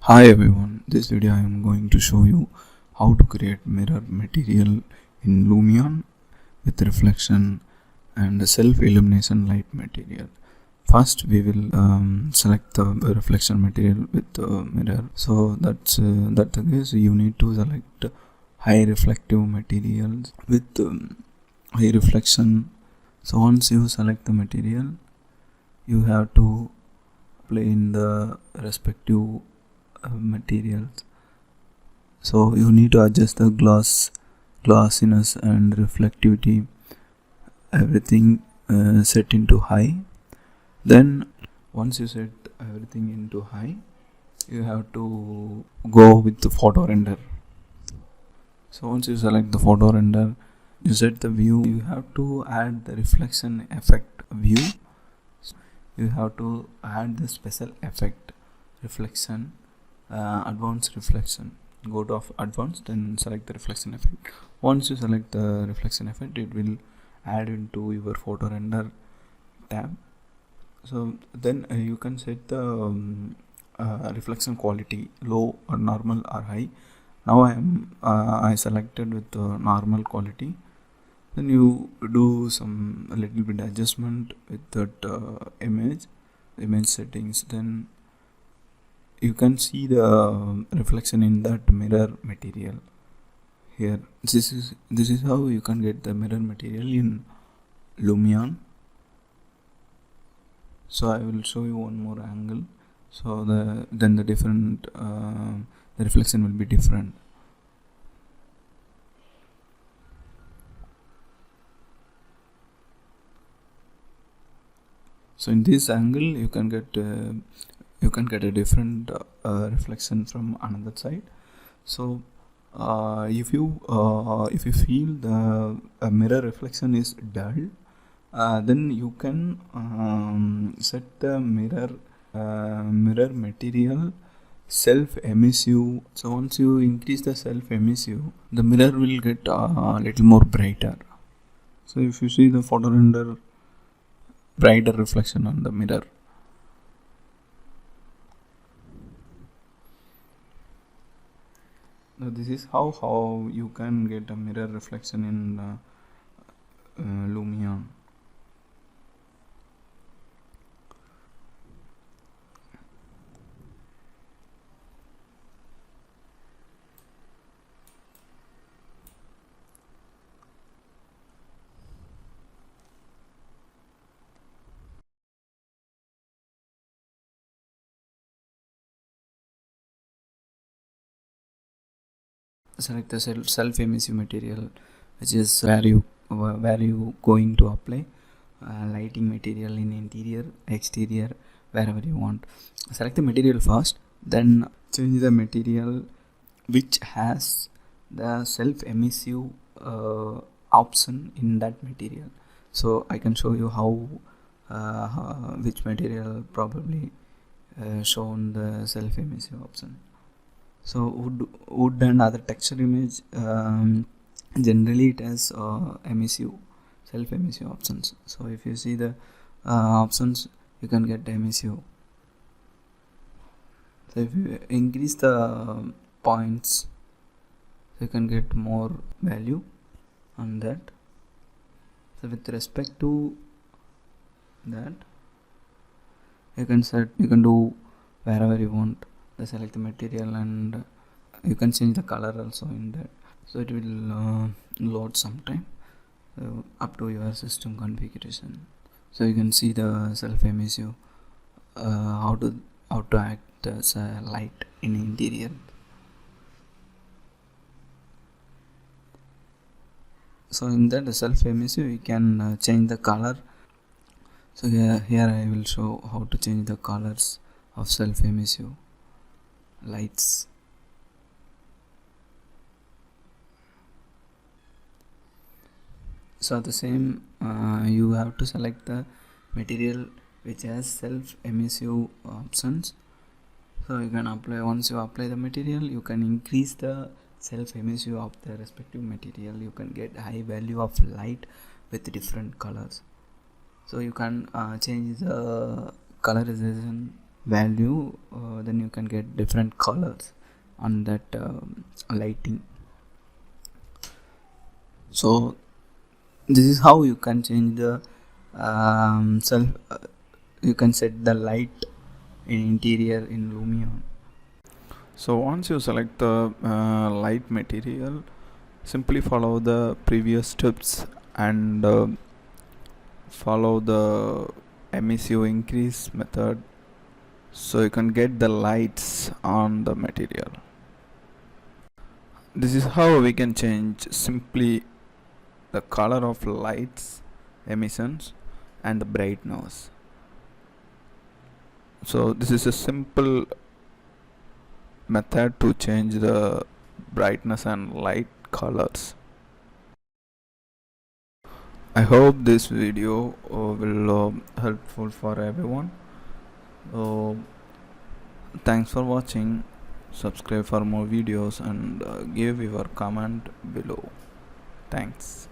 Hi everyone, this video I am going to show you how to create mirror material in Lumion with reflection and self-illumination light material. First we will select the reflection material with the mirror. So that's the case. You need to select high reflective materials with high reflection. So once you select the material, you have to play in the respective materials. So you need to adjust the glossiness and reflectivity, everything set into high. Then once you set everything into high, you have to go with the photo render. So once you select the photo render, you set the view, you have to add the reflection effect view. You have to add the special effect reflection, advanced reflection. Go to advanced and select the reflection effect. Once you select the reflection effect, it will add into your photo render tab. So then you can set the reflection quality low or normal or high. Now I selected with the normal quality. Then you do some a little bit adjustment with that image settings. Then you can see the reflection in that mirror material here. This is how you can get the mirror material in Lumion. So I will show you one more angle, so then the different the reflection will be different. So in this angle you can get a different reflection from another side. So if you feel the mirror reflection is dull, then you can set the mirror material self emissive. So once you increase the self emissive, the mirror will get a little more brighter. So if you see the photo render, brighter reflection on the mirror. Now this is how you can get a mirror reflection in Lumion. Select the self emissive material, which is where you going to apply lighting material in interior, exterior, wherever you want. Select the material first, then change the material which has the self emissive option in that material. So I can show you how which material probably shown the self emissive option. So wood and other texture image, generally it has emissive, self emissive options. So if you see the options, you can get emissive. So if you increase the points, you can get more value on that. So with respect to that, you can do wherever you want. Select the material and you can change the color also in that. So it will load sometime up to your system configuration. So you can see the self emissive, how to act as a light in interior. So in that the self emissive, you can change the color. So here I will show how to change the colors of self emissive lights. So the same, you have to select the material which has self emissive options. So you can apply, once you apply the material, you can increase the self emissive of the respective material. You can get high value of light with different colors. So you can change the colorization value, then you can get different colors on that lighting. So this is how you can change the self you can set the light in interior in Lumion. So once you select the light material, simply follow the previous steps and follow the emissive increase method, so you can get the lights on the material. This is how we can change simply the color of lights, emissions, and the brightness. So this is a simple method to change the brightness and light colors. I hope this video will helpful for everyone. Thanks for watching. Subscribe for more videos and give your comment below. Thanks.